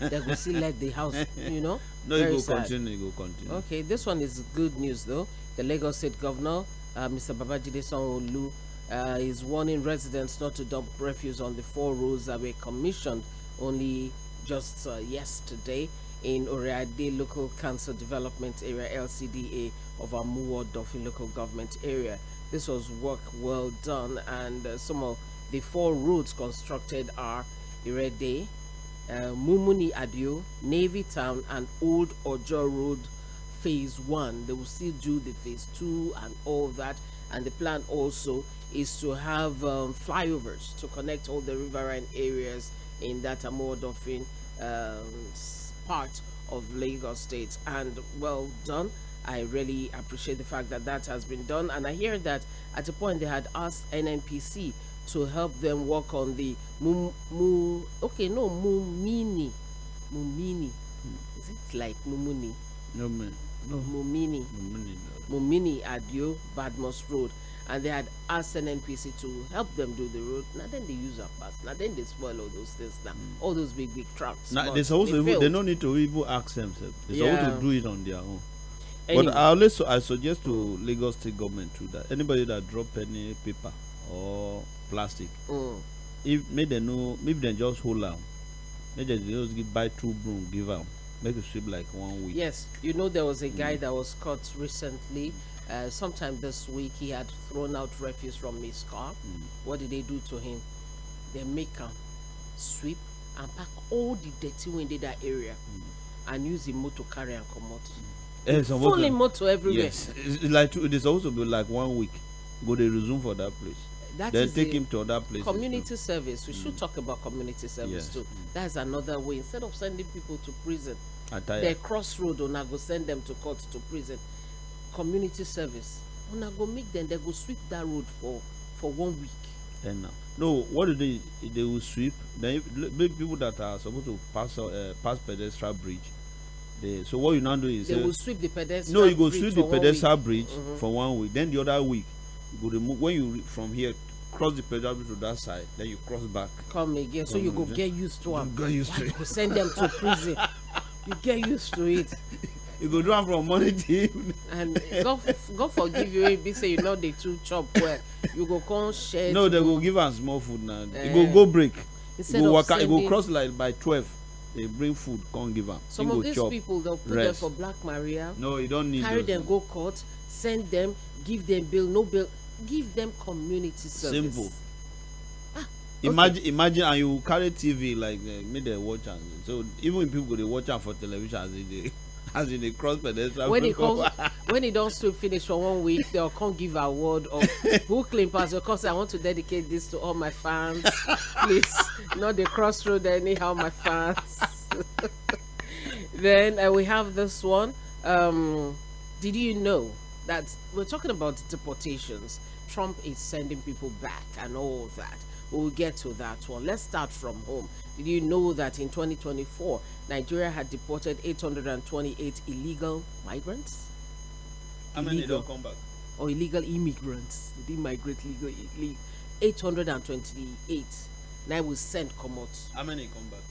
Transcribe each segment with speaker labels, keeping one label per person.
Speaker 1: they go see let the house, you know.
Speaker 2: No,
Speaker 1: Very
Speaker 2: you go
Speaker 1: sad.
Speaker 2: continue, you go continue.
Speaker 1: Okay, this one is good news though. The Lagos State Governor, Mr. Babajide Sanwo-Olu, is warning residents not to dump refuse on the 4 roads that were commissioned only just yesterday in Oreade Local Council Development Area (LCDA) of Amuwo Dofin Local Government Area. This was work well done, and some of the 4 roads constructed are Irede, Mumuni Adio, Navy Town, and Old Ojo Road Phase 1. They will still do the Phase 2 and all that. And the plan also is to have flyovers to connect all the riverine areas in that Amuwo Dofin part of Lagos State. And well done. I really appreciate the fact that that has been done. And I hear that at a point they had asked NNPC to help them work on the Mumini. Is it like Mumuni?
Speaker 2: No, man. No.
Speaker 1: Mumini.
Speaker 2: No.
Speaker 1: Mumini Adio Badmus Road. And they had asked NNPC to help them do the road. Now then they use a pass. Now then they spoil all those things now. All those big trucks.
Speaker 2: Now, they don't need to even ask themselves. They're supposed to do it on their own.
Speaker 1: Anyway.
Speaker 2: But I suggest to Lagos State government too that anybody that drop any paper or plastic, if maybe they just hold out, maybe they just buy 2 broom, give out, make it sweep like 1 week.
Speaker 1: Yes, you know there was a guy that was caught recently. Sometime this week, he had thrown out refuse from his car. What did they do to him? They make him sweep and pack all the dirty wind in that area and use the motor carry and come out. Fully motor everywhere.
Speaker 2: Yes, it's supposed to be like 1 week. Go they resume for that place. Then take him to other places.
Speaker 1: Community service. We should talk about community service too. That's another way. Instead of sending people to prison, the crossroad, una go send them to court to prison. Community service. Una go make them. They go sweep that road for 1 week.
Speaker 2: And now, no, what do they will sweep? Then big people that are supposed to pass pedestrian bridge. So what you now do is
Speaker 1: they will sweep the pedestrian.
Speaker 2: No, you go sweep the pedestrian bridge for 1 week. Then the other week, you go remove when you from here cross the pedestrian bridge to that side. Then you cross back.
Speaker 1: Come again. So you go get used to them.
Speaker 2: Get used to it.
Speaker 1: You send them to prison. You get used to it.
Speaker 2: You go do them from morning to evening.
Speaker 1: And God forgive you if you say you know the 2 chop well. You go come share.
Speaker 2: No, they go give us small food now. You go break.
Speaker 1: Instead
Speaker 2: you go
Speaker 1: of
Speaker 2: you go cross like by 12. They bring food, can't give them.
Speaker 1: Some of these people, they'll put them for Black Maria.
Speaker 2: No, you don't need
Speaker 1: carry them, go court, send them, give them bill, no bill, give them community service.
Speaker 2: Simple. Imagine, and you carry TV like make them watch and so even people they watch for television as they cross pedestrian.
Speaker 1: When they don't still finish for 1 week, they'll come give award of who clean pass. Because I want to dedicate this to all my fans. Please, not the crossroad anyhow, my fans. Then we have this one. Did you know that we're talking about deportations? Trump is sending people back and all that. We'll get to that one. Let's start from home. Did you know that in 2024, Nigeria had deported 828 illegal migrants?
Speaker 2: How many don't come back?
Speaker 1: Or illegal immigrants. They didn't migrate legally. 828. Now we send come out.
Speaker 2: How many come back?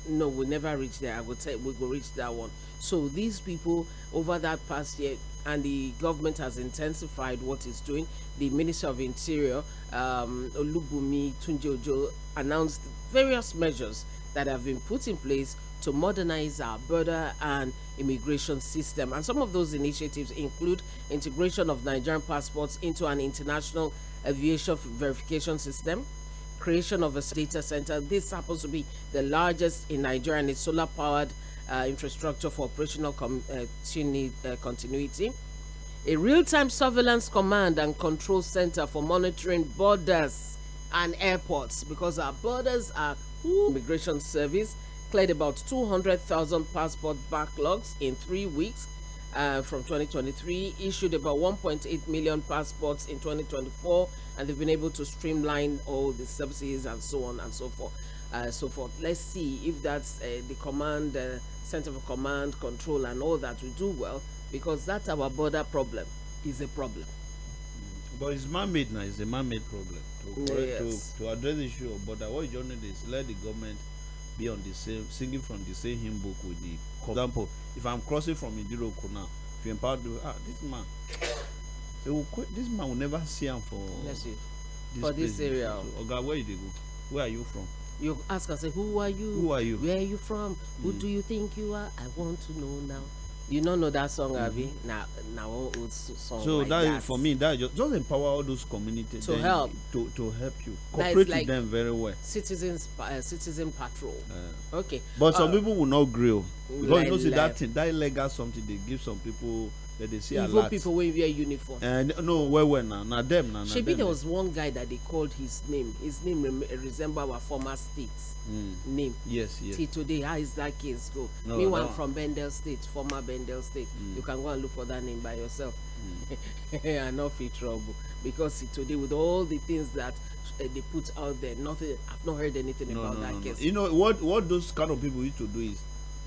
Speaker 1: No, we'll never reach there. I would say we'll go reach that one. So these people over that past year, and the government has intensified what it's doing. The Minister of Interior, Olubunmi Tunji-Ojo, announced various measures that have been put in place to modernize our border and immigration system. And some of those initiatives include integration of Nigerian passports into an international aviation verification system, creation of a data center. This happens to be the largest in Nigeria, and it's solar-powered infrastructure for operational continuity. A real-time surveillance command and control center for monitoring borders and airports, because our borders are immigration service cleared about 200,000 passport backlogs in 3 weeks from 2023, issued about 1.8 million passports in 2024, and they've been able to streamline all the services and so on and so forth. Let's see if that's the command center for command, control, and all that will do well, because that's our border problem. Is a problem.
Speaker 2: But it's man-made now. It's a man-made problem.
Speaker 1: Yes.
Speaker 2: To address the issue of border, what you just need is let the government be on the same, singing from the same hymn book with the. For example, if I'm crossing from Idiroko now, if you empower this man, this man will never see him for
Speaker 1: this area.
Speaker 2: So, Oga, where did they go? Where are you from?
Speaker 1: You ask and say, who are you?
Speaker 2: Who are you?
Speaker 1: Where are you from? Who do you think you are? I want to know now. You don't know that song, Abby? Now old song.
Speaker 2: So
Speaker 1: like
Speaker 2: that for me, that just empower all those communities
Speaker 1: to help
Speaker 2: you, cooperate with them very well.
Speaker 1: Citizen patrol. Okay.
Speaker 2: But some people will not grill because you know, see that thing, that illegal something they give some people that they see a lot.
Speaker 1: People when wear uniform.
Speaker 2: No, where now them now.
Speaker 1: Maybe there was one guy that they called his name. His name resembled our former state's name.
Speaker 2: Yes.
Speaker 1: Till today, how is that case go?
Speaker 2: No,
Speaker 1: Meanwhile, from Bendel State, former Bendel State, you can go and look for that name by yourself. And not fit trouble because today with all the things that they put out there, nothing. I've not heard anything about that case.
Speaker 2: You know what those kind of people used to do is,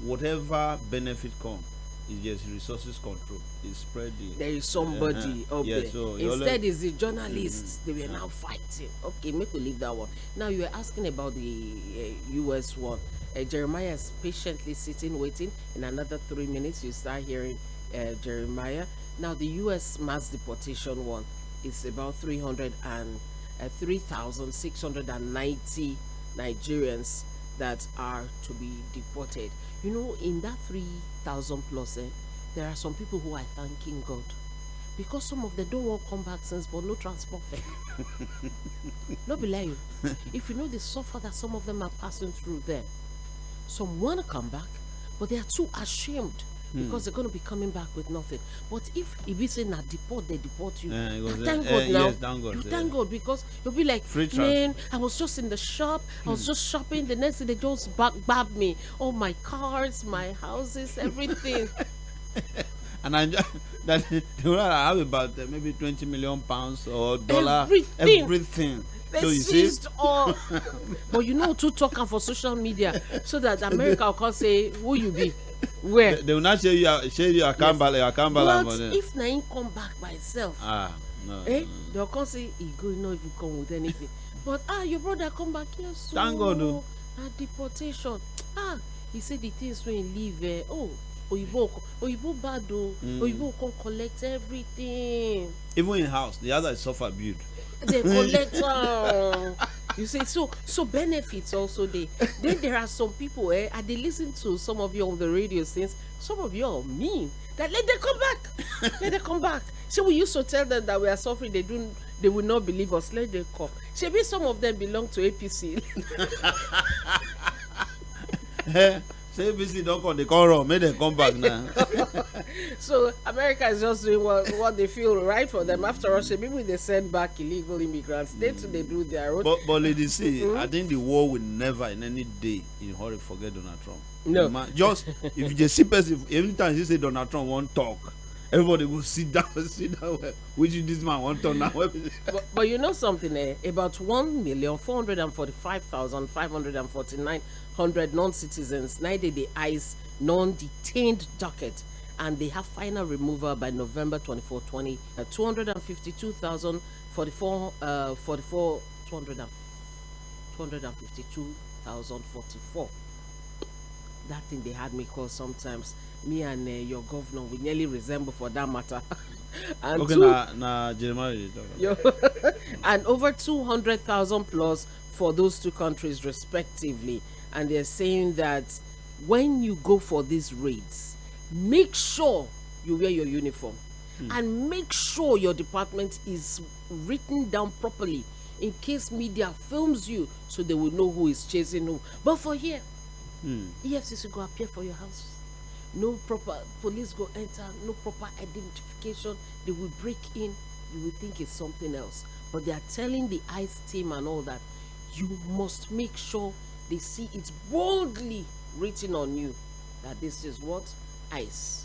Speaker 2: whatever benefit come, is just resources control. It's spreading.
Speaker 1: There is somebody up there.
Speaker 2: So
Speaker 1: instead, it's the journalists. They were now fighting. Okay, make we leave that one. Now you were asking about the U.S. one. Jeremiah is patiently sitting, waiting. In another 3 minutes, you start hearing Jeremiah. Now the U.S. mass deportation one is about 3,690 Nigerians that are to be deported. You know, in that 3,000 plus, there are some people who are thanking God because some of them don't want to come back since, but no transport fare. No be lying. If you know the suffer that some of them are passing through there, some want to come back, but they are too ashamed because they're going to be coming back with nothing. But if we say na deport, they deport you. Thank God now.
Speaker 2: Yes, thank God.
Speaker 1: You thank God because you'll be like, man, I was just in the shop, I was just shopping. The next day they just grab me, all my cars, my houses, everything.
Speaker 2: And I that they will have about maybe 20 million pounds or dollar, everything.
Speaker 1: They
Speaker 2: so you
Speaker 1: seized
Speaker 2: see?
Speaker 1: all. But you know, to talk for social media so that America will come say, who you be? Where?
Speaker 2: They will not show you a Kambala.
Speaker 1: But if Naim come back by itself,
Speaker 2: no.
Speaker 1: they'll come say, he go not even come with anything. But your brother come back here, so
Speaker 2: thank God.
Speaker 1: Deportation. He said the things when he leave. Oyibo bad o. Oyibo can collect everything.
Speaker 2: Even in house, the other is suffer build.
Speaker 1: They collect. You see, so benefits also they. Then there are some people. I they listen to some of you on the radio since some of you are mean. That let them come back. Let them come back. So we used to tell them that we are suffering. They will not believe us. Let them come. Maybe some of them belong to APC.
Speaker 2: Say APC don't come, they come wrong. Make them come back now.
Speaker 1: So America is just doing what they feel right for them. After all, maybe they send back illegal immigrants. They too they do their own.
Speaker 2: But ladies, see, I think the world will never in any day in a hurry forget Donald Trump.
Speaker 1: No.
Speaker 2: Just if you see person, every time you say Donald Trump won't talk, everybody go sit down. Which this man won't talk now.
Speaker 1: But you know something, about 1,445,549 non-citizens neither they eyes non-detained docket, and they have final removal by November 24, 20. 252,044. That thing they had me call sometimes. Me and your governor, we nearly resemble for that matter. And
Speaker 2: okay, Jeremiah.
Speaker 1: And over 200,000 plus for those two countries respectively. And they're saying that when you go for these raids, make sure you wear your uniform and make sure your department is written down properly in case media films you, so they will know who is chasing who. But for here, EFCC go appear for your house. No proper police go enter, no proper identification. They will break in. You will think it's something else. But they are telling the ICE team and all that, you must make sure they see it boldly written on you that this is what? ICE.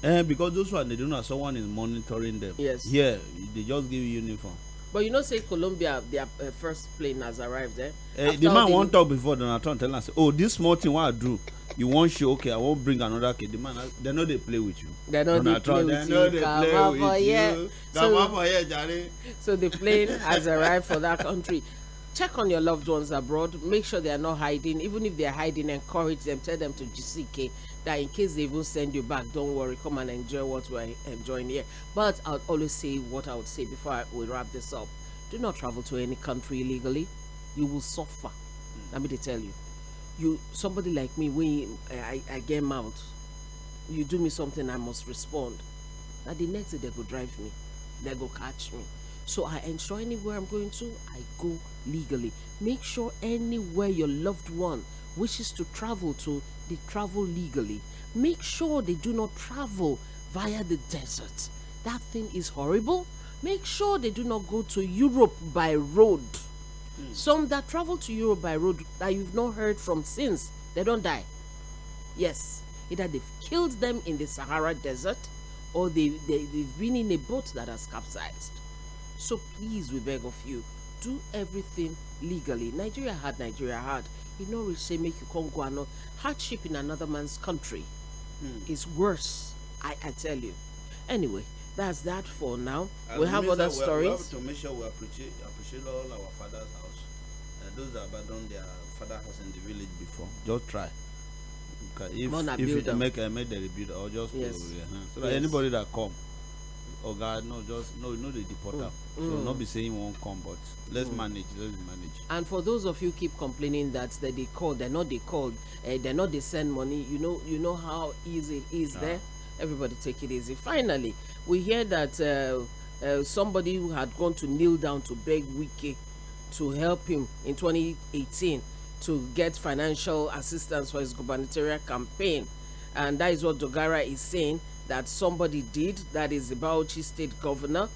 Speaker 2: Because those one, they don't know someone is monitoring them.
Speaker 1: Yes.
Speaker 2: Here, they just give you uniform.
Speaker 1: But you know, say Colombia, their first plane has arrived there.
Speaker 2: The man won't talk before Donald Trump tell us, oh, this small thing what I do, you won't show, okay, I won't bring another kid. The man, they know they play with you.
Speaker 1: They know they play with you. So the plane has arrived for that country. check on your loved ones abroad. Make sure they are not hiding. Even if they are hiding, encourage them. Tell them to GCK that in case they even send you back, don't worry. Come and enjoy what we're enjoying here. But I'll always say what I would say before we wrap this up. Do not travel to any country illegally. You will suffer. Let me tell you. Somebody like me, when I get mouth, you do me something, I must respond. Now the next day they go drive me. They go catch me. So I ensure anywhere I'm going to, I go legally. Make sure anywhere your loved one wishes to travel to, they travel legally. Make sure they do not travel via the desert. That thing is horrible. Make sure they do not go to Europe by road. Some that travel to Europe by road that you've not heard from since, they don't die. Yes, either they've killed them in the Sahara Desert or they've been in a boat that has capsized. So please, we beg of you, do everything legally. Nigeria hard. You know, we say make you come go and hardship in another man's country is worse. I tell you. Anyway, that's that for now. We have other stories.
Speaker 2: We have to make sure we appreciate all our father's house. Those that abandoned their father house in the village before, just try. If you make the rebuild or just so that anybody that come, oh God, no they deport them. So not be saying won't come, but let's manage.
Speaker 1: And for those of you keep complaining that they called, they're not they send money. You know how easy it is there. Everybody take it easy. Finally, we hear that somebody who had gone to kneel down to beg Wike to help him in 2018 to get financial assistance for his gubernatorial campaign, and that is what Dogara is saying that somebody did. That is the Bauchi State Governor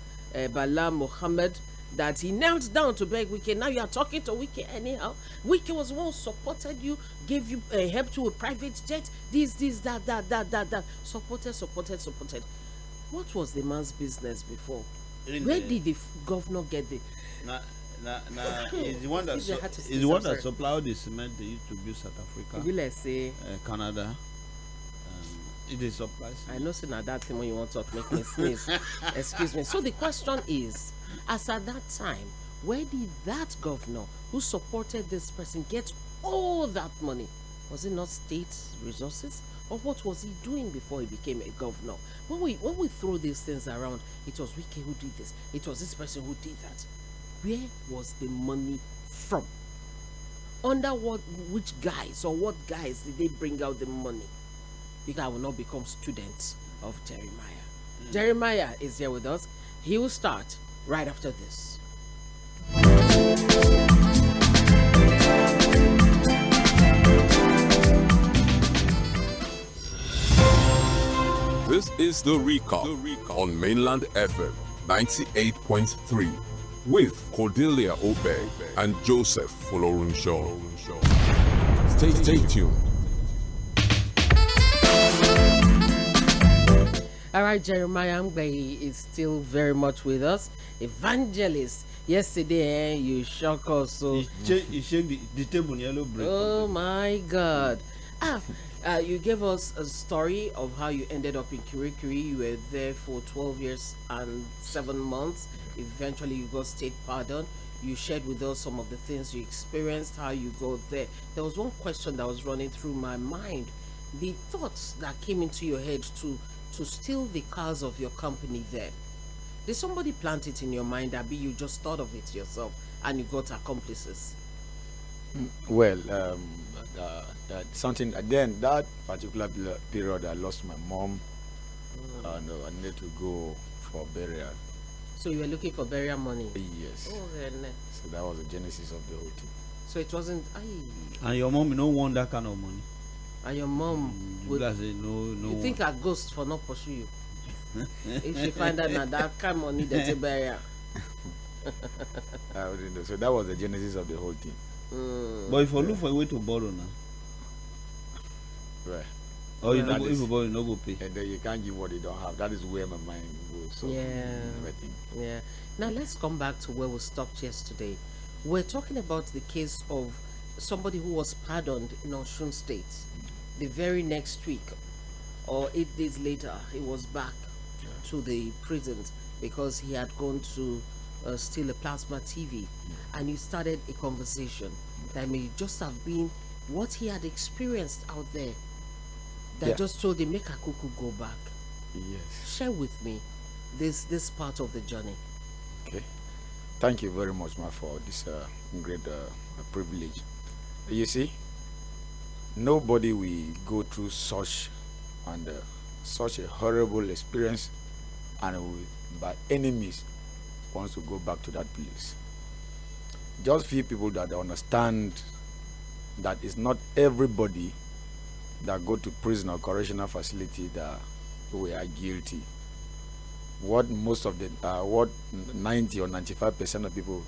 Speaker 1: Bala Mohammed, that he knelt down to beg Wike. Now you are talking to Wike anyhow. Wike was one who supported you, gave you helped you with private jet, this, that. Supported. What was the man's business before? Where did the governor get the?
Speaker 2: Is the one that supply all the cement they used to build South Africa,
Speaker 1: let's say
Speaker 2: Canada. It is supplies.
Speaker 1: I know, so now that thing when you want to talk, make me sneeze. Excuse me. So the question is, as at that time, where did that governor who supported this person get all that money? Was it not state resources? Or what was he doing before he became a governor? When we throw these things around, it was Wike who did this, it was this person who did that. Where was the money from? Under which guys or what guys did they bring out the money? Because I will not become students of Jeremiah. Jeremiah is here with us. He will start right after this.
Speaker 3: This is the recap on Mainland FM 98.3 with Cordelia Obey and Joseph Folorunshaw. Stay tuned.
Speaker 1: All right, Jeremiah Mgbe is still very much with us. Evangelist. Yesterday, you shock us. So
Speaker 2: you shake the table yellow break.
Speaker 1: Oh my God. You gave us a story of how you ended up in Kirikiri. You were there for 12 years and 7 months. Eventually, you got state pardon. You shared with us some of the things you experienced, how you got there. There was one question that was running through my mind. The thoughts that came into your head to steal the cars of your company there. Did somebody plant it in your mind, that you just thought of it yourself and you got accomplices?
Speaker 4: Well, something again, that particular period I lost my mom and I needed to go for burial.
Speaker 1: So you were looking for burial money?
Speaker 4: Yes.
Speaker 1: Oh, then.
Speaker 4: So that was the genesis of the whole thing.
Speaker 1: So it wasn't.
Speaker 2: And your mom, you don't want that kind of money.
Speaker 1: And your mom would
Speaker 2: say no.
Speaker 1: You think a ghost for not pursue you? If she find out now that kind of money that's a burial.
Speaker 4: I wouldn't know. So that was the genesis of the whole thing.
Speaker 2: But if you look for a way to borrow now,
Speaker 4: right?
Speaker 2: Or you know, if you borrow, you no go pay.
Speaker 4: And then you can't give what you don't have. That is where my mind goes. So
Speaker 1: yeah. Now let's come back to where we stopped yesterday. We're talking about the case of somebody who was pardoned in Osun State. The very next week, or 8 days later, he was back to the prisons because he had gone to still a plasma TV, and you started a conversation that may just have been what he had experienced out there that just told him, make Akuku go back.
Speaker 4: Yes.
Speaker 1: Share with me this part of the journey.
Speaker 4: Okay. Thank you very much, ma, for this great privilege. You see, nobody will go through such a horrible experience and will, by any means, wants to go back to that place. Just few people that understand that it's not everybody that go to prison or correctional facility that we are guilty. What most of the what 90 or 95% of people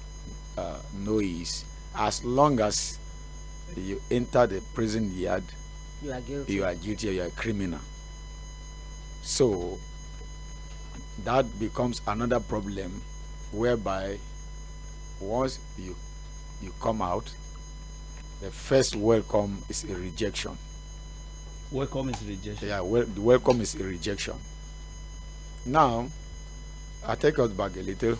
Speaker 4: know is, as long as you enter the prison yard,
Speaker 1: You are guilty.
Speaker 4: you are guilty or you are a criminal. So that becomes another problem, whereby once you come out, the first welcome is a rejection.
Speaker 2: Welcome is rejection.
Speaker 4: Yeah, the welcome is a rejection. Now, I take us back a little.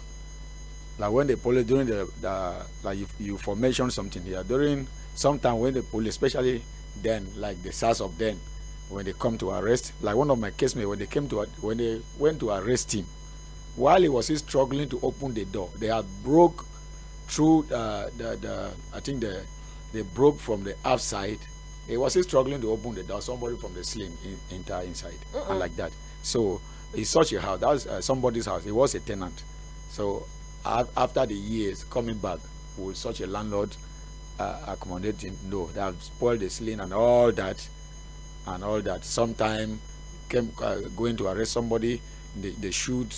Speaker 4: Like when the police, during the like you mentioned something here, during sometime when the police, especially then, like the SARS of then, when they come to arrest, like one of my casemates, when they went to arrest him, while he was still struggling to open the door, they had broke through they broke from the outside. He was still struggling to open the door. Somebody from the sling enter inside, and like that. So it's such a house. That was somebody's house. He was a tenant. So after the years coming back, will such a landlord accommodate him? No, they have spoiled the ceiling and all that. Sometime going to arrest somebody, they shoot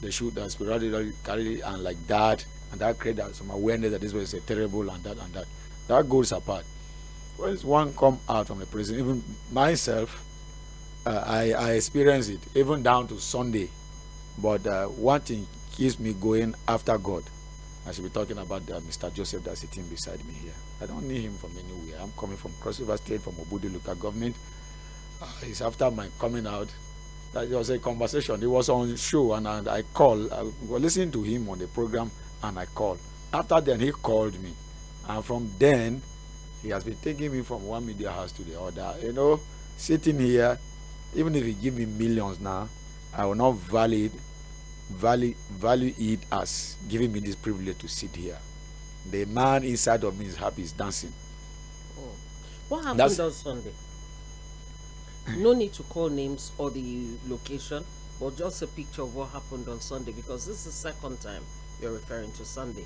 Speaker 4: sporadically and like that, and that created some awareness that this was a terrible and that. That goes apart. When one come out from the prison, even myself, I experience it even down to Sunday. But one thing keeps me going after God. I should be talking about Mr. Joseph that's sitting beside me here. I don't need him from anywhere. I'm coming from Cross River State, from Obudu local government. It's after my coming out that there was a conversation. It was on show, and I called. I was listening to him on the program, and I called. After then, he called me, and from then, he has been taking me from one media house to the other. You know, sitting here, even if he give me millions now, I will not value it as giving me this privilege to sit here. The man inside of me is happy, is dancing.
Speaker 1: What happened on Sunday? No need to call names or the location, but just a picture of what happened on Sunday, because this is the second time you're referring to Sunday.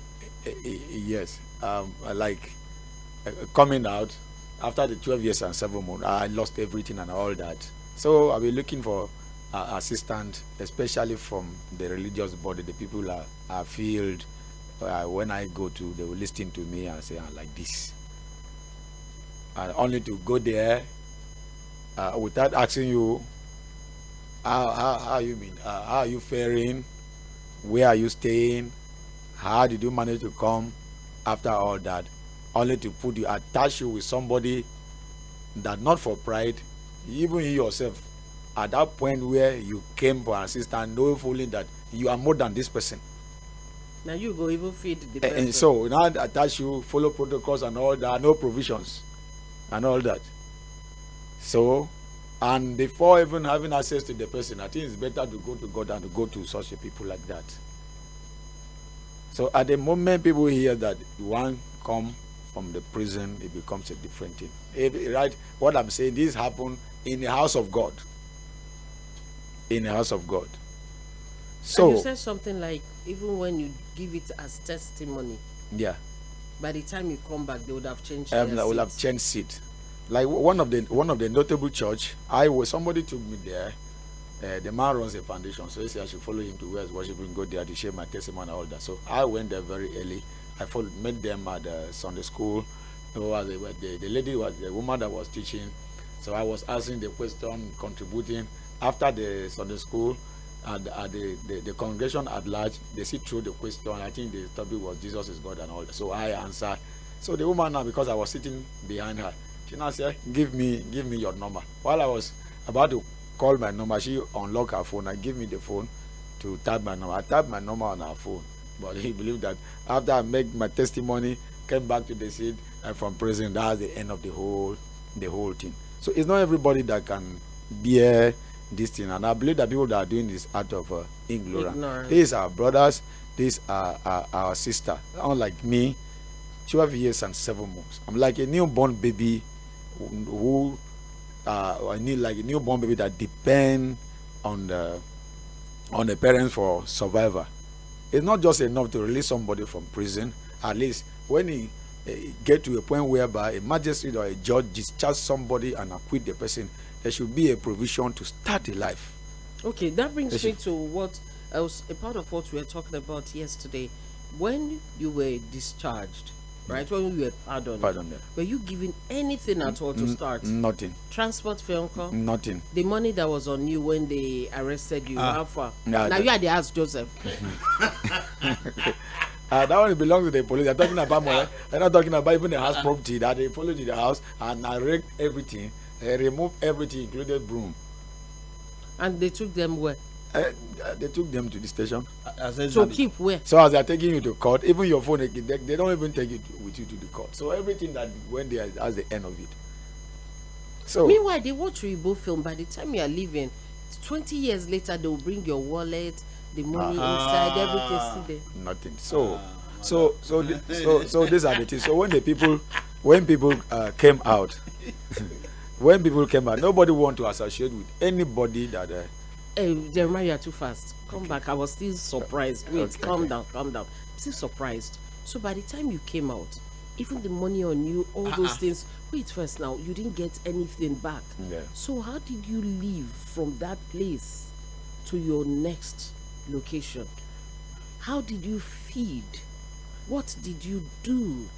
Speaker 4: Yes, coming out after the 12 years and 7 months, I lost everything and all that. So I'll be looking for assistance, especially from the religious body. The people are filled. When I go to, they will listen to me and say, like this. And only to go there without asking you, how you mean? How are you faring? Where are you staying? How did you manage to come? After all that, only to put you, attach you with somebody that, not for pride, even you yourself, at that point where you came for assistance, know fully that you are more than this person.
Speaker 1: Now you go even feed the person.
Speaker 4: And so now attach you, follow protocols and all that, no provisions and all that. So, and before even having access to the person, I think it's better to go to God than to go to such a people like that. So at the moment people hear that one come from the prison, it becomes a different thing. Right? What I'm saying, this happened in the house of God. In the house of God. So
Speaker 1: and you said something like, even when you give it as testimony,
Speaker 4: yeah,
Speaker 1: by the time you come back, they would have changed.
Speaker 4: They will have changed seat. Like one of the notable church, somebody took me there. The man runs a foundation, so he said I should follow him to where he's worshiping, go there to share my testimony and all that. So I went there very early. I met them at the Sunday school. The woman that was teaching. So I was asking the question, contributing. After the Sunday school, the congregation at large, they see through the question. I think the topic was Jesus is God and all that. So I answered. So the woman now, because I was sitting behind her, she now said, give me your number. While I was about to call my number, she unlocked her phone and gave me the phone to type my number. I typed my number on her phone. But he believed that after I make my testimony, came back to the seat from prison, that's the end of the whole thing. So it's not everybody that can bear this thing. And I believe that people that are doing this out of ignorance. These are brothers, these are our sister. Unlike me, 12 years and 7 months. I'm like a newborn baby who I need like a newborn baby that depend on the parents for survival. It's not just enough to release somebody from prison. At least when he get to a point whereby a magistrate or a judge discharge somebody and acquit the person, there should be a provision to start a life.
Speaker 1: Okay, that brings me to what else, a part of what we were talking about yesterday. When you were discharged, right? When you were pardoned, were you given anything at all to start?
Speaker 4: Nothing.
Speaker 1: Transport fare, uncle?
Speaker 4: Nothing.
Speaker 1: The money that was on you when they arrested you, how far?
Speaker 4: Nah,
Speaker 1: now you are the house, Joseph.
Speaker 4: That one belongs to the police. They're talking about money. They're not talking about even the house property that they followed to the house and wrecked everything. They removed everything, included broom.
Speaker 1: And they took them where?
Speaker 4: They took them to the station.
Speaker 1: So keep where?
Speaker 4: So as they're taking you to court, even your phone, they don't even take it with you to the court. So everything that went there as the end of it. So
Speaker 1: meanwhile, they watch Igbo film. By the time you are leaving, 20 years later, they will bring your wallet, the money inside, everything still there.
Speaker 4: Nothing. So these are the things. So when people came out, nobody want to associate with anybody that.
Speaker 1: Hey, Jeremiah, you are too fast. Come back. I was still surprised. Wait, calm down. I'm still surprised. So by the time you came out, even the money on you, all those things. Wait first now, you didn't get anything back.
Speaker 4: Yeah.
Speaker 1: So how did you leave from that place to your next location? How did you feed? What did you do?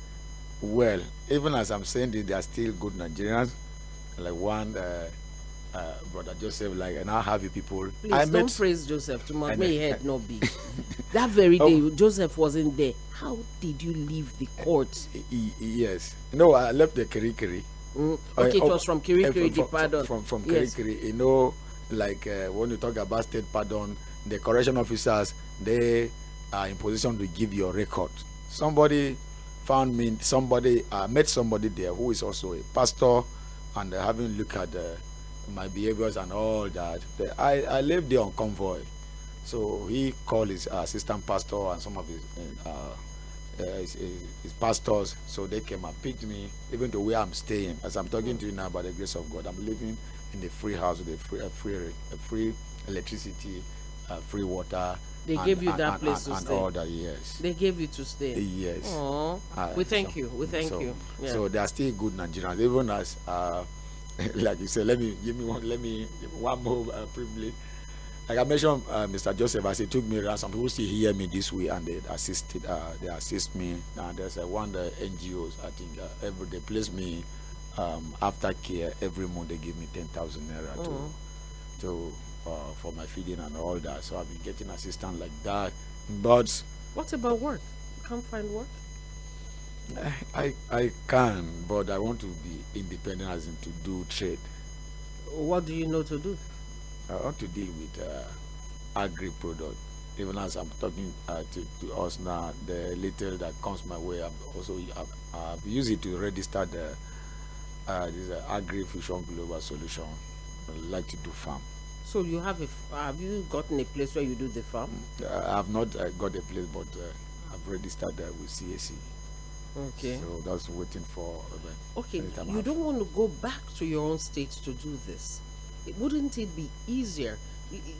Speaker 4: Well, even as I'm saying this, there are still good Nigerians. Like one brother Joseph, like, and I have you people.
Speaker 1: Please don't praise Joseph too much. May head not be. That very day, Joseph wasn't there. How did you leave the court?
Speaker 4: Yes. No, I left the Tğᴇ.
Speaker 1: Okay, it was from Tğᴇ, the pardon.
Speaker 4: From
Speaker 1: Yes.
Speaker 4: Tğᴇ. You know, like when you talk about state pardon, the correction officers, they are in position to give your record. Somebody found me, met somebody there who is also a pastor, and having looked at my behaviors and all that. I lived there on convoy. So he called his assistant pastor and some of his pastors. So they came and picked me, even to where I'm staying. As I'm talking to you now, by the grace of God, I'm living in the free house with free electricity, free water.
Speaker 1: They gave you that place to stay.
Speaker 4: And all that, yes.
Speaker 1: They gave you to stay.
Speaker 4: Yes.
Speaker 1: Oh, we thank you. We thank you. Yeah.
Speaker 4: So they are still good Nigerians, even as like you said. Let me one more privilege. Like I mentioned, Mr. Joseph, as he took me around, some people still hear me this way, and they assist me. And there's one the NGOs, I think, they place me after care every month. They give me 10,000 naira to for my feeding and all that. So I've been getting assistance like that. But
Speaker 1: what about work? You can't find work?
Speaker 4: I can, but I want to be independent, as in to do trade.
Speaker 1: What do you know to do?
Speaker 4: I want to deal with agri product. Even as I'm talking to us now, the little that comes my way, I've used it to register the this Agri-Fusion Global Solution. I like to do farm.
Speaker 1: So you have you gotten a place where you do the farm?
Speaker 4: I have not got a place, but I've registered with CAC.
Speaker 1: Okay.
Speaker 4: So that's waiting for.
Speaker 1: Okay, you don't want to go back to your own state to do this. Wouldn't it be easier?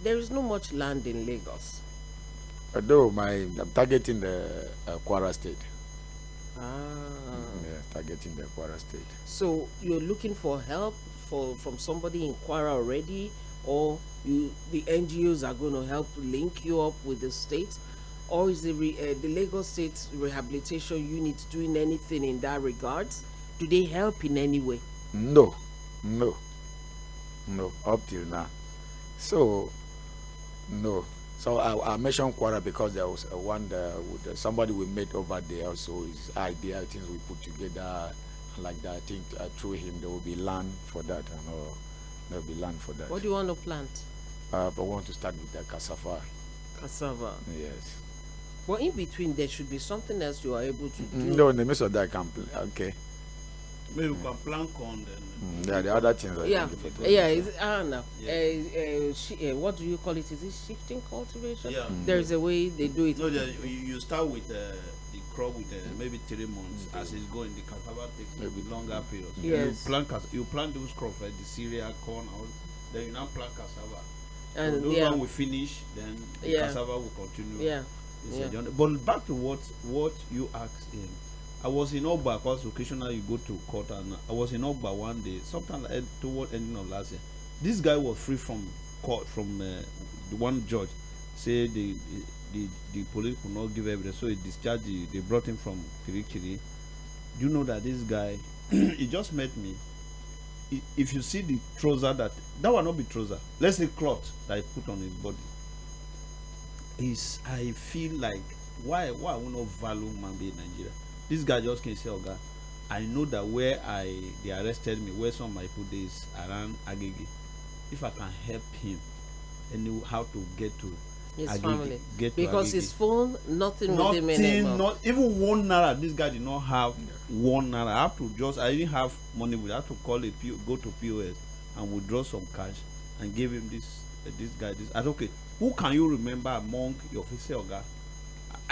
Speaker 1: There is no much land in Lagos.
Speaker 4: Though I'm targeting the Kwara State. Yeah, targeting the Kwara State.
Speaker 1: So you're looking for help from somebody in Kwara already, or the NGOs are going to help link you up with the state, or is the Lagos State Rehabilitation Unit doing anything in that regard? Do they help in any way?
Speaker 4: No, up till now. So, no. So I mentioned Kwara because there was somebody we met over there. So his idea, things we put together like that. I think through him there will be land for that, and there will be land for that.
Speaker 1: What do you want to plant?
Speaker 4: I want to start with the cassava.
Speaker 1: Cassava.
Speaker 4: Yes.
Speaker 1: But in between, there should be something else you are able to do.
Speaker 4: No, in the midst of that, I can okay.
Speaker 2: Maybe we can plank on then.
Speaker 4: Yeah, the other things.
Speaker 1: Yeah, no. What do you call it? Is it shifting cultivation?
Speaker 2: Yeah.
Speaker 1: There's a way they do it.
Speaker 2: No, you start with the crop with maybe 3 months. As it's going, the cassava takes maybe longer period.
Speaker 1: Yes.
Speaker 2: You plant those crops like the cereal, corn, then you now plant cassava.
Speaker 1: And
Speaker 2: so those one will finish, then the cassava will continue.
Speaker 1: Yeah.
Speaker 2: But back to what you asked him. I was in Oba because occasionally you go to court, and I was in Oba one day, sometime toward ending of last year. This guy was free from court from the one judge. Say the police could not give evidence, so he discharged. They brought him from Kirikiri. Do you know that this guy? He just met me. If you see the trouser that will not be trouser. Let's say cloth that he put on his body. I feel like why will not value man be in Nigeria? This guy just can say, "Okay, I know that where they arrested me, where some of my people is around Agege. If I can help him, and know how to get to
Speaker 1: his
Speaker 2: Agege,
Speaker 1: family,
Speaker 2: get
Speaker 1: because
Speaker 2: to
Speaker 1: his phone, nothing with him anymore.
Speaker 2: Not even 1 naira. This guy did not have 1 naira. I didn't have money. We have to call go to POS and withdraw some cash and give him this guy. I said, okay, who can you remember among your officer guy?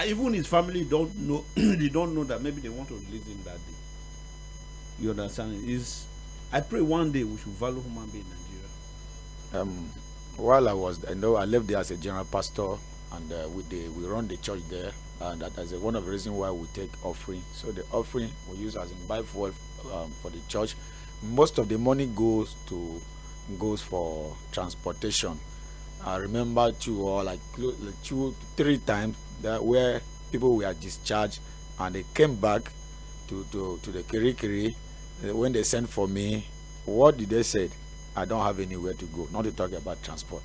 Speaker 2: Even his family don't know. They don't know that maybe they want to release him that day. You understand? I pray one day we should value human being in Nigeria.
Speaker 4: While I was, I lived there as a general pastor, and we run the church there, and that is one of the reasons why we take offering. So the offering we use as in buy fuel for the church. Most of the money goes for transportation. I remember 2-3 times where people were discharged and they came back to the Kirikiri. When they sent for me, what did they say? I don't have anywhere to go. Not to talk about transport.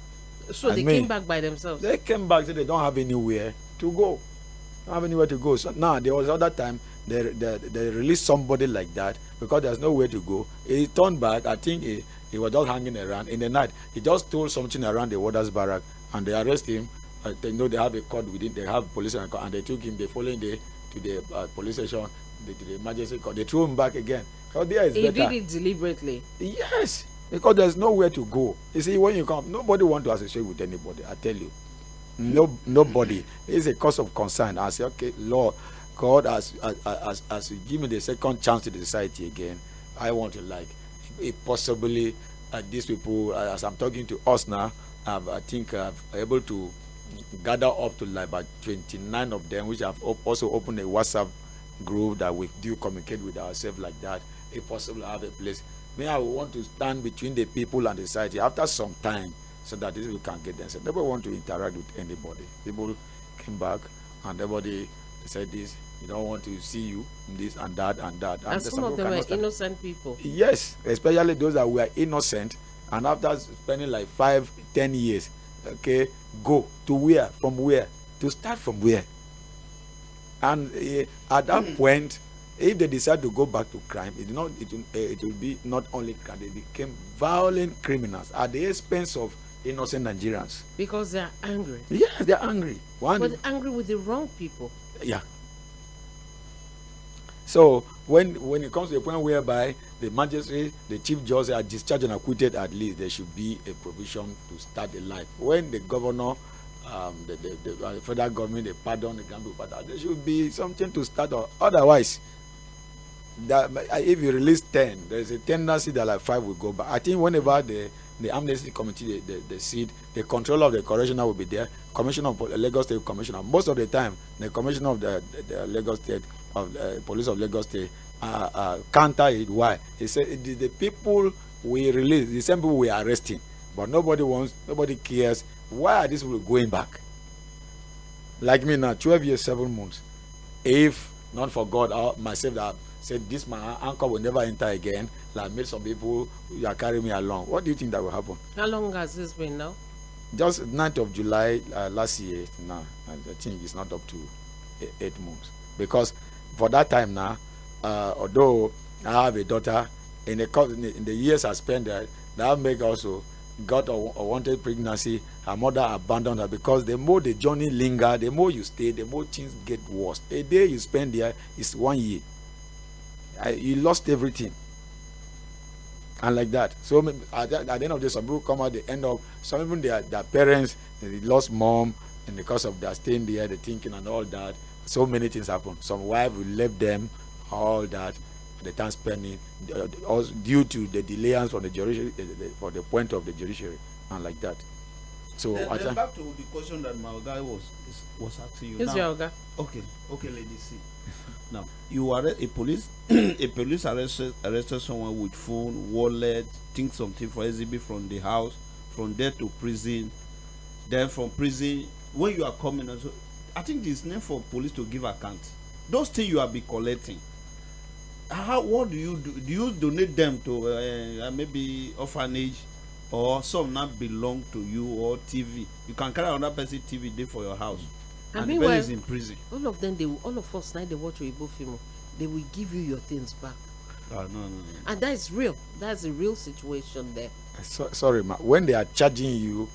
Speaker 1: So they came back by themselves.
Speaker 4: They came back, said they don't have anywhere to go. Don't have anywhere to go. So now there was other time they released somebody like that because there's nowhere to go. He turned back. I think he was just hanging around in the night. He just stole something around the warder's barrack, and they arrest him. They know they have a court within. They have police and they took him the following day to the police station, to the emergency court. They threw him back again. Because there is better.
Speaker 1: He did it deliberately.
Speaker 4: Yes, because there's nowhere to go. You see, when you come, nobody want to associate with anybody. I tell you, nobody. It's a cause of concern. I say, okay, Lord, God, as you give me the second chance to the society again, I want to possibly these people. As I'm talking to us now, I think I'm able to gather up to about 29 of them, which have also opened a WhatsApp group that we do communicate with ourselves like that. If possible, have a place. I want to stand between the people and the society after some time, so that we can get them. So nobody want to interact with anybody. People came back and everybody said this. We don't want to see you, this and that and that.
Speaker 1: And some of them were innocent people.
Speaker 4: Yes, especially those that were innocent. And after spending 5-10 years, okay, go to where? From where? To start from where? And at that point, if they decide to go back to crime, it will be not only crime, they became violent criminals at the expense of innocent Nigerians.
Speaker 1: Because they are angry.
Speaker 4: Yes, they are angry.
Speaker 1: But angry with the wrong people.
Speaker 4: Yeah. So when it comes to a point whereby the magistrate, the chief judge are discharged and acquitted, at least there should be a provision to start a life. When the governor, the federal government, they pardon the Gambian pardon, there should be something to start. Otherwise, if you release 10, there is a tendency that 5 will go back. I think whenever the amnesty committee they sit, the controller of the correctional will be there, commissioner of Lagos State Commissioner. Most of the time, the commissioner of the Lagos State of police of Lagos State counter it. Why? He said the people we release, the same people we are arresting, but nobody cares. Why are these people going back? Like me now, 12 years, 7 months. If not for God, myself that said this, my uncle will never enter again. Made some people you are carrying me along. What do you think that will happen?
Speaker 1: How long has this been now?
Speaker 4: Just 9th of July last year. Now I think it's not up to 8 months, because for that time now, although I have a daughter, in the years I spent there, that make also got a wanted pregnancy. Her mother abandoned her because the more the journey linger, the more you stay, the more things get worse. A day you spend there is 1 year. You lost everything. And like that. So at the end of the day, some people come out, they end up, some even their parents, they lost mom, and because of their staying there, the thinking and all that, so many things happen. Some wife will leave them, all that, the time spending, also due to the delays from the judiciary, for the point of the judiciary, and like that. So
Speaker 2: then back to the question that my guy was asking you.
Speaker 1: Who's your guy?
Speaker 2: Okay, lady C. Now you are a police. A police arrested someone with phone, wallet, think something for exhibit from the house, from there to prison, then from prison when you are coming. Also, I think it's name for police to give account. Those things you have been collecting. What do you do? Do you donate them to maybe orphanage, or some not belong to you, or TV? You can carry another person TV there for your house. And the person is in prison.
Speaker 1: All of them, all of us now they watch Igbo film. They will give you your things back.
Speaker 2: No.
Speaker 1: And that is real. That's a real situation there.
Speaker 4: Sorry, ma. When they are charging you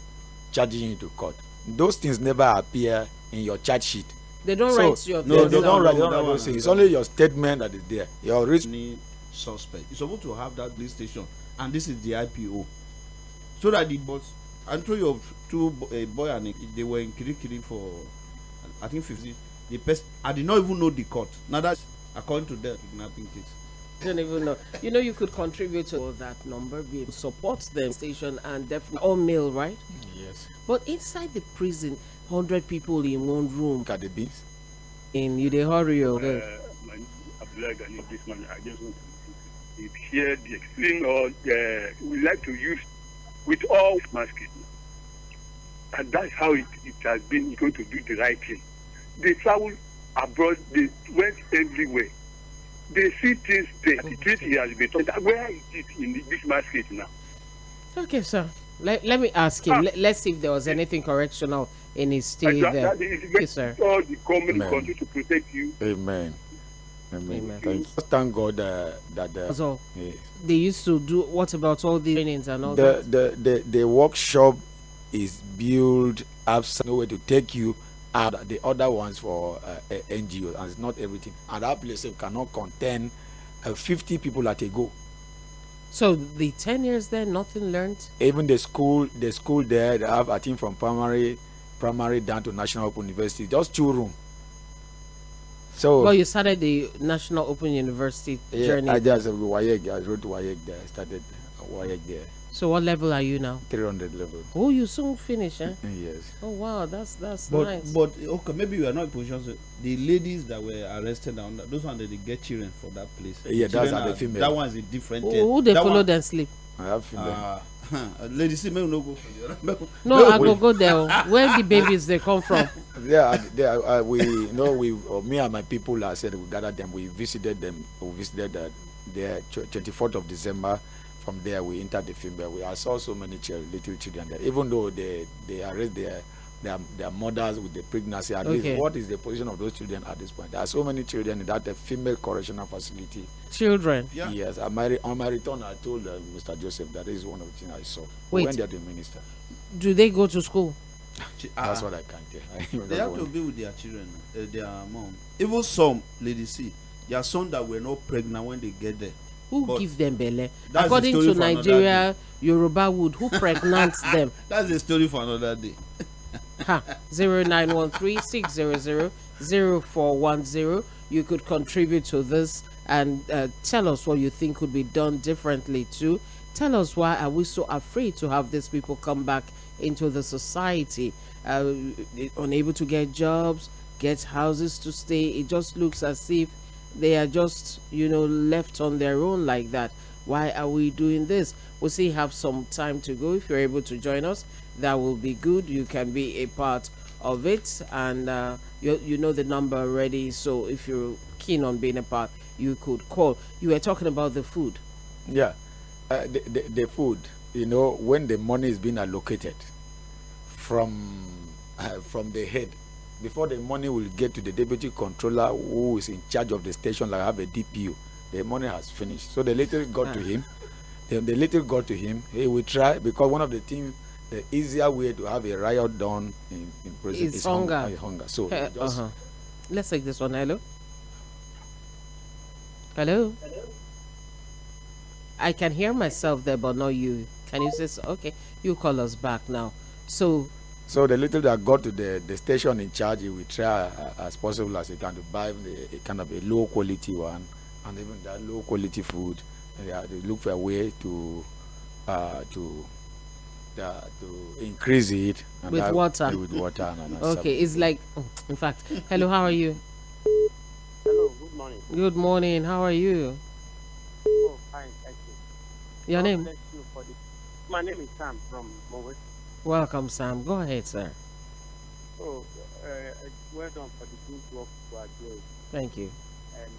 Speaker 4: to court, those things never appear in your charge sheet.
Speaker 1: They don't write your
Speaker 4: no, they don't write those things. It's only your statement that is there. Your risk
Speaker 2: suspect. You're supposed to have that police station, and this is the IPO, so that the boss. I told you of two boy and they were in Kirikiri for, I think 50. The person, I did not even know the court. Now that's according to the kidnapping case.
Speaker 1: Don't even know. You know, you could contribute to that number, be able to support them station, and definitely all mail, right?
Speaker 4: Yes.
Speaker 1: But inside the prison, 100 people in one room.
Speaker 4: Look at the beans.
Speaker 1: In you, they hurry or
Speaker 5: this man, I just want to share the experience or we like to use with all masking. And that's how it has been going to do the right thing. They travel abroad, they went everywhere. They see things there. The truth has been told. Where is it in this market now?
Speaker 1: Okay, sir. Let me ask him. Let's see if there was anything correctional in his stay there.
Speaker 5: Yes, sir. All the government continue to protect you.
Speaker 4: Amen. Thank God
Speaker 1: so yes. They used to do. What about all the trainings and all that?
Speaker 4: The workshop is built absolutely nowhere to take you. The other ones for NGOs, and it's not everything. And that place cannot contain 50 people at a go.
Speaker 1: So the 10 years there, nothing learned.
Speaker 4: Even the school there, they have, I think, from primary down to National Open University, just 2 rooms. So.
Speaker 1: Well, you started the National Open University journey.
Speaker 4: I just WYEG. I wrote WYEG there. I started WYEG there.
Speaker 1: So what level are you now?
Speaker 4: 300 level.
Speaker 1: Oh, you soon finish, eh?
Speaker 4: Yes.
Speaker 1: Oh wow, that's nice.
Speaker 2: But okay, maybe you are not in position. So the ladies that were arrested, those ones that they get children for that place.
Speaker 4: Yeah, that's the female.
Speaker 2: That one is a different.
Speaker 1: Who they follow them sleep?
Speaker 4: I have female.
Speaker 2: Ladies, see, maybe no go.
Speaker 1: No, I go there. Where the babies they come from?
Speaker 4: Yeah, me and my people, I said we gathered them. We visited them. We visited the 24th of December. From there, we entered the female. I saw so many little children there. Even though they arrest their mothers with the pregnancy, at least what is the position of those children at this point? There are so many children in that female correctional facility.
Speaker 1: Children?
Speaker 4: Yeah. Yes. On my return, I told Mr. Joseph that is one of the things I saw.
Speaker 1: Wait.
Speaker 4: When they are the minister.
Speaker 1: Do they go to school?
Speaker 4: That's what I can't tell.
Speaker 2: They have to be with their children, their mom. Even some ladies see, there are some that were not pregnant when they get there.
Speaker 1: Who give them belle? According to Nigeria, Yoruba would. Who pregnants them?
Speaker 2: That's a story for another day.
Speaker 1: 0913-600-0410. You could contribute to this and tell us what you think could be done differently too. Tell us why are we so afraid to have these people come back into the society, unable to get jobs, get houses to stay. It just looks as if they are just, left on their own like that. Why are we doing this? We'll see, have some time to go. If you're able to join us, that will be good. You can be a part of it, and you know the number already. So if you're keen on being a part, you could call. You were talking about the food.
Speaker 4: Yeah, the food. When the money is being allocated from the head, before the money will get to the deputy controller who is in charge of the station, like I have a DPU, the money has finished. So they later got to him the little got to him, he will try, because one of the things, the easier way to have a riot done in prison is hunger. So just
Speaker 1: let's take this one. Hello. Hello. I can hear myself there, but not you. Can you say so? Okay? You call us back now. So
Speaker 4: the little that got to the station in charge, he will try as possible as he can to buy a kind of a low quality one, and even that low quality food. They look for a way to increase it and
Speaker 1: with water.
Speaker 4: With water and
Speaker 1: okay, it's like, in fact, hello, how are you?
Speaker 6: Hello, good morning.
Speaker 1: Good morning, how are you?
Speaker 6: Oh, fine, thank you.
Speaker 1: Your
Speaker 6: God
Speaker 1: name?
Speaker 6: bless you for my name is Sam from Mowe.
Speaker 1: Welcome, Sam. Go ahead, sir.
Speaker 6: Oh, well done for the good work you are doing.
Speaker 1: Thank you.
Speaker 6: And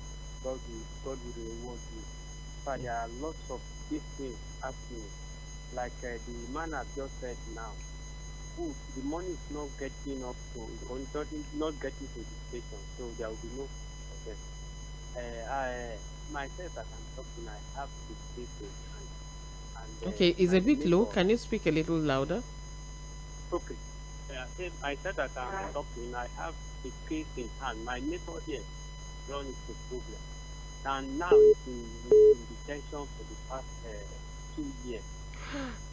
Speaker 6: God will reward you. But there are lots of these things happening. Like the man has just said now, food, the money is not getting up to, not getting to the station, so there will be no process. Myself, as I'm talking, I have to people.
Speaker 1: Okay, it's a bit low. Can you speak a little louder?
Speaker 6: Okay. I said that I'm talking. I have a case in hand. My neighbor here runs the problem. And now it's in detention for the past 2 years.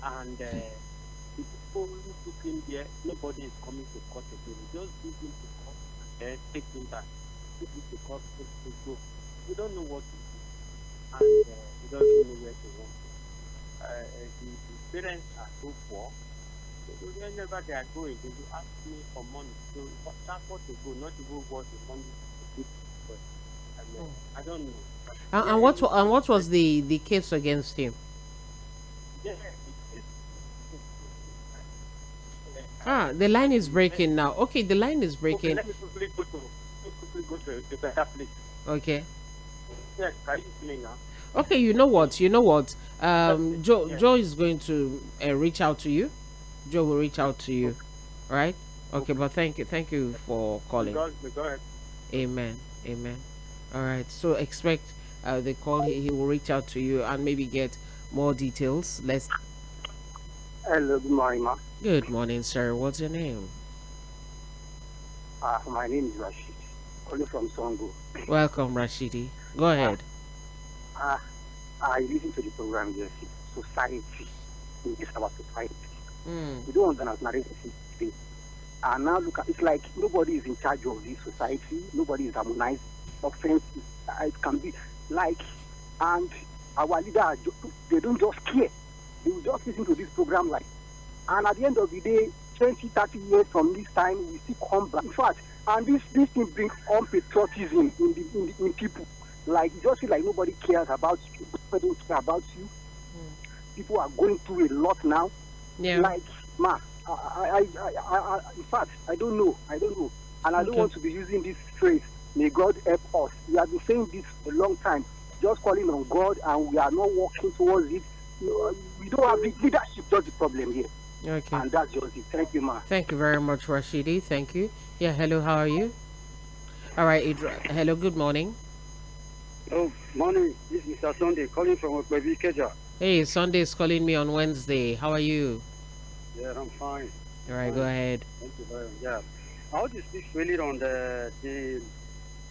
Speaker 6: And the people who took him there, nobody is coming to court again. We just give him to court and take him back. Take him to court, take him to go. We don't know what to do. And we don't know where to run. The parents are so poor. Whenever they are going, they will ask me for money. So transport to go, not even what the money to give. But I don't know.
Speaker 1: And what was the case against him? The line is breaking now. Okay, the line is breaking.
Speaker 6: Okay, let me quickly go to a better place.
Speaker 1: Okay.
Speaker 6: Yes, can you see me now?
Speaker 1: Okay, you know what? Joe is going to reach out to you. Joe will reach out to you. All right? Okay, but thank you for calling.
Speaker 6: Go ahead.
Speaker 1: Amen. All right, so expect the call. He will reach out to you and maybe get more details.
Speaker 6: Hello, good morning, ma.
Speaker 1: Good morning, sir. What's your name?
Speaker 6: My name is Rashid, calling from Songo.
Speaker 1: Welcome, Rashidi. Go ahead.
Speaker 6: I listen to the program, yes. Society, in this our society. We don't want to narrate today. And now look at it's like nobody is in charge of this society, nobody is harmonized. Offense, it can be like, and our leaders, they don't just care. They will just listen to this program like, and at the end of the day, 20, 30 years from this time, we still come back. In fact, and this thing brings unpatriotism in people. Like, you just feel like nobody cares about you. People don't care about you. People are going through a lot now.
Speaker 1: Yeah.
Speaker 6: Like, in fact, I don't know. And I don't want to be using this phrase, may God help us. We have been saying this for a long time, just calling on God, and we are not working towards it. We don't have leadership, that's the problem here.
Speaker 1: Okay.
Speaker 6: And that's just it. Thank you, ma.
Speaker 1: Thank you very much, Rashidi. Thank you. Yeah, hello, how are you? All right, hello, good morning.
Speaker 7: Oh, morning. This is Mr. Sunday calling from WဃÇ.
Speaker 1: Hey, Sunday is calling me on Wednesday. How are you?
Speaker 7: Yeah, I'm fine.
Speaker 1: All right, go ahead.
Speaker 7: Thank you very much. Yeah. I want to speak really on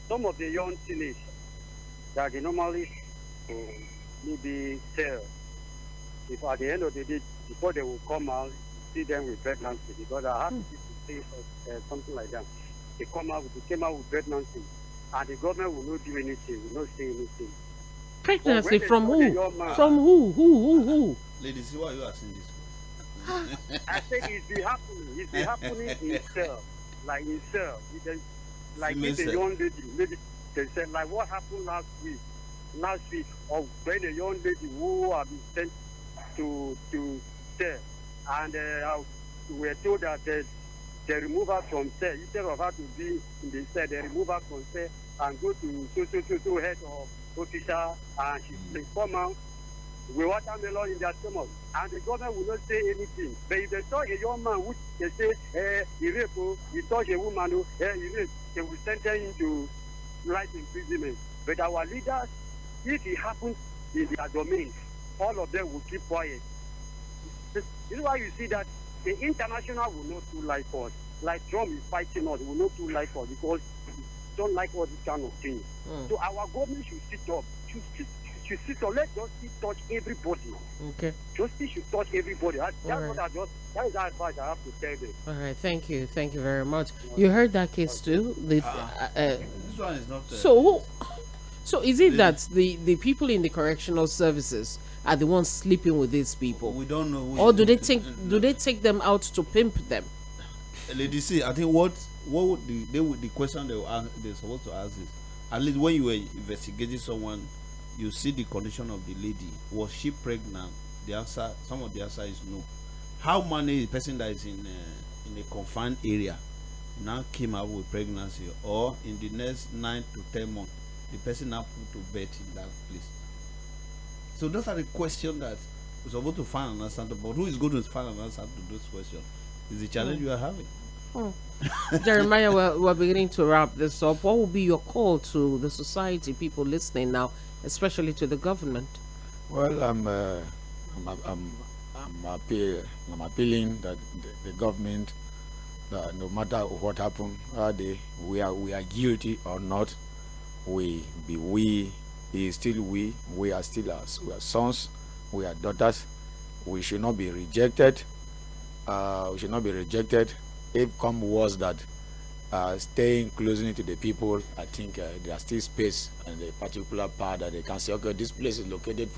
Speaker 7: some of the young teenagers that they normally maybe sell. If at the end of the day, before they will come out, see them with pregnancy. Because I have to say something like that. They came out with pregnancy, and the government will not do anything, will not say anything.
Speaker 1: Pregnancy from who? From who?
Speaker 2: Ladies, why are you asking this?
Speaker 7: I said it's been happening. It's been happening in cell. Like in cell. Like if a young lady, maybe they said, like what happened last week, of when a young lady who had been sent to cell, and we were told that they remove her from cell. Instead of her to be in the cell, they remove her from cell and go to so head of officer, and she come out with watermelon in their stomach, and the government will not say anything. But if they touch a young man, which they say he raped, he touched a woman, he raped, they will sentence him to life imprisonment. But our leaders, if it happens in their domain, all of them will keep quiet. This is why you see that the international will not too like us. Like Trump is fighting us, will not too like us because he don't like all this kind of things. So our government should sit up. Should sit up. Let justice touch everybody.
Speaker 1: Okay.
Speaker 7: Justice should touch everybody. That is the advice I have to tell them.
Speaker 1: All right. Thank you very much. You heard that case too.
Speaker 2: This one is not.
Speaker 1: So is it that the people in the correctional services are the ones sleeping with these people?
Speaker 2: We don't know.
Speaker 1: Or do they take them out to pimp them?
Speaker 2: Lady C, I think what would the question they're supposed to ask is, at least when you were investigating someone, you see the condition of the lady. Was she pregnant? The answer, some of the answer is no. How many person that is in a confined area now came out with pregnancy, or in the next 9 to 10 months, the person now put to bed in that place? So those are the questions that we're supposed to find an answer to. But who is going to find an answer to those questions? Is the challenge you are having.
Speaker 1: Jeremiah, we're beginning to wrap this up. What will be your call to the society, people listening now, especially to the government?
Speaker 4: Well, I'm appealing that the government, that no matter what happened, we are guilty or not, we is still we are still us. We are sons, we are daughters. We should not be rejected. If come was that staying closely to the people, I think there are still space and a particular part that they can say, okay, this place is allocated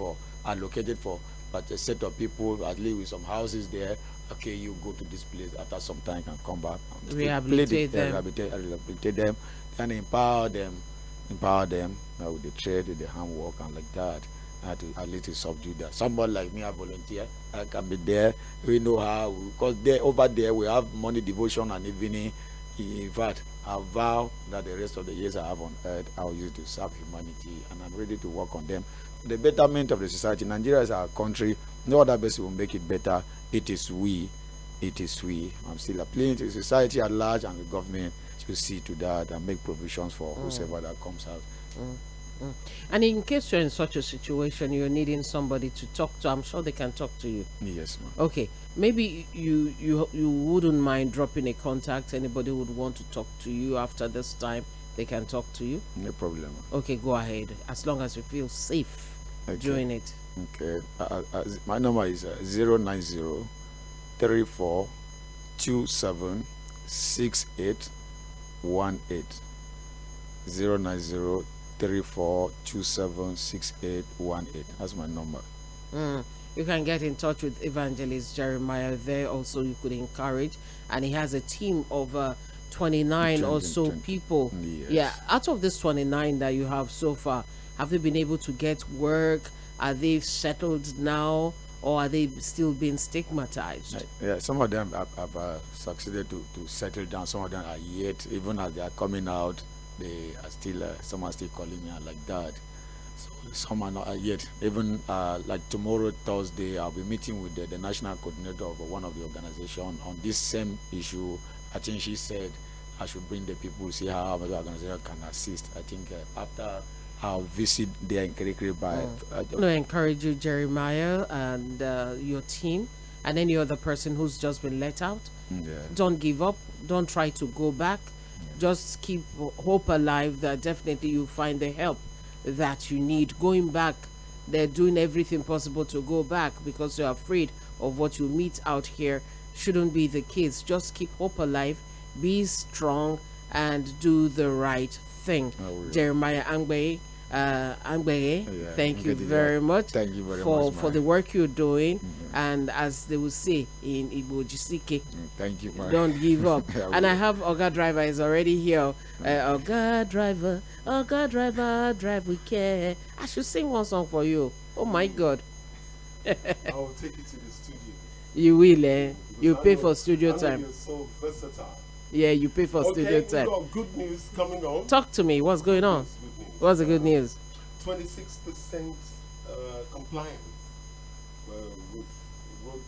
Speaker 4: for but a set of people, at least with some houses there, okay, you go to this place, after some time can come back and
Speaker 1: rehabilitate
Speaker 4: them and empower them with the trade, with the handwork and like that. To at least to subdue that. Somebody like me, I volunteer. I can be there. We know how, because over there we have morning devotion and evening. In fact, I vow that the rest of the years I have on earth, I will use to serve humanity, and I'm ready to work on them. The betterment of the society. Nigeria is our country. No other person will make it better. It is we. I'm still appealing to the society at large and the government to see to that and make provisions for whoever that comes out.
Speaker 1: And in case you're in such a situation, you're needing somebody to talk to, I'm sure they can talk to you.
Speaker 4: Yes, ma'am.
Speaker 1: Okay, maybe you wouldn't mind dropping a contact. Anybody would want to talk to you after this time, they can talk to you.
Speaker 4: No problem.
Speaker 1: Okay, go ahead, as long as you feel safe doing it.
Speaker 4: Okay, my number is 090 34 27 6818 090 34276818. That's my number.
Speaker 1: You can get in touch with Evangelist Jeremiah there. Also, you could encourage, and he has a team of 29 or so people.
Speaker 4: Yes.
Speaker 1: Yeah, out of this 29 that you have so far, have they been able to get work? Are they settled now, or are they still being stigmatized?
Speaker 4: Yeah, some of them have succeeded to settle down. Some of them are yet, even as they are coming out, they are still some are still calling me like that. So some are not yet. Even like tomorrow, Thursday, I'll be meeting with the national coordinator of one of the organization on this same issue. I think she said I should bring the people, see how the organization can assist. I think after I'll visit there in Tğᴇ by.
Speaker 1: I want to encourage you, Jeremiah, and your team, and any other person who's just been let out.
Speaker 4: Yeah.
Speaker 1: Don't give up. Don't try to go back. Just keep hope alive that definitely you'll find the help that you need. Going back, they're doing everything possible to go back because you're afraid of what you meet out here. Shouldn't be the case. Just keep hope alive, be strong, and do the right thing. Jeremiah Angbeye, thank you very much.
Speaker 4: Thank you very
Speaker 1: for
Speaker 4: much
Speaker 1: the work you're doing. And as they will say in Igbo Jisike,
Speaker 4: thank you,
Speaker 1: don't give up. And I have Oga Driver is already here. Oga Driver, drive with care. I should sing one song for you. Oh my God.
Speaker 8: I will take you to the studio.
Speaker 1: You will, eh? You pay for studio time.
Speaker 8: You're so versatile.
Speaker 1: Yeah, you pay for studio time.
Speaker 8: We got good news coming on.
Speaker 1: Talk to me. What's going on? What's the good news?
Speaker 8: 26% compliance with road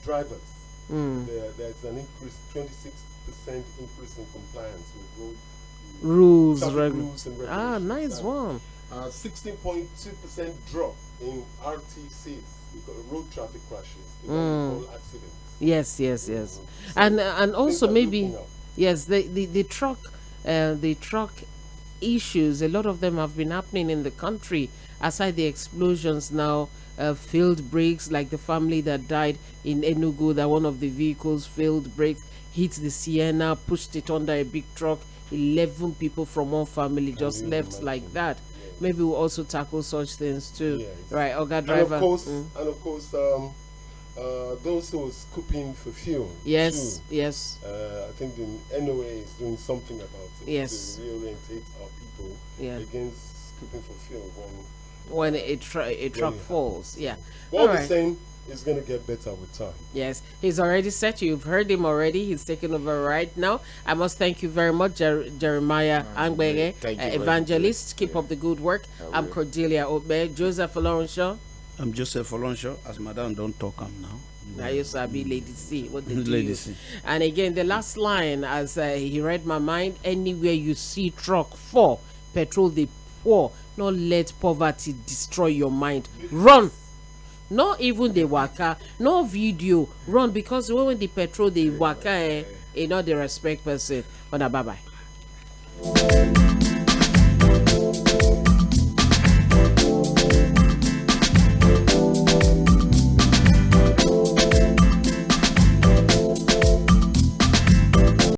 Speaker 8: drivers. There's an increase, 26% increase in compliance with road
Speaker 1: rules
Speaker 8: and regulations.
Speaker 1: nice one.
Speaker 8: 16.2% drop in RTCs, road traffic crashes, the one we call accidents.
Speaker 1: Yes.
Speaker 8: So
Speaker 1: And also
Speaker 8: things are
Speaker 1: maybe
Speaker 8: looking up.
Speaker 1: yes, the truck issues. A lot of them have been happening in the country. Aside the explosions now, failed brakes, like the family that died in Enugu, that one of the vehicles failed brakes, hit the Sienna, pushed it under a big truck. 11 people from one family just
Speaker 8: you
Speaker 1: left
Speaker 8: imagine?
Speaker 1: like that.
Speaker 8: Yes.
Speaker 1: Maybe we'll also tackle such things too.
Speaker 8: Yes.
Speaker 1: Right, Oga
Speaker 8: And
Speaker 1: driver.
Speaker 8: of course, those who are scooping for fuel.
Speaker 1: Yes,
Speaker 8: too.
Speaker 1: yes,
Speaker 8: I think the NOA is doing something about it.
Speaker 1: Yes.
Speaker 8: To reorientate our people
Speaker 1: yeah.
Speaker 8: against scooping for fuel
Speaker 1: When a truck
Speaker 8: it
Speaker 1: falls, yeah.
Speaker 8: But
Speaker 1: All
Speaker 8: all the
Speaker 1: right.
Speaker 8: same, it's going to get better with time.
Speaker 1: Yes, he's already set. You've heard him already. He's taking over right now. I must thank you very much, Jeremiah Angbenge,
Speaker 4: Thank you very
Speaker 1: evangelist.
Speaker 4: much.
Speaker 1: Keep up the good work. I'm Cordelia Obe, Joseph Olorunso.
Speaker 2: I'm Joseph Olorunso. As Madam don't talk now.
Speaker 1: Now you sabi Lady C. What they do.
Speaker 2: Lady
Speaker 1: you.
Speaker 2: C.
Speaker 1: And again, the last line, as he read my mind, anywhere you see truck for petrol, they pour. Not let poverty destroy your mind. Run. Not even the waka, no video. Run, because when the petrol, the waka, you know, the respect person. Bye bye.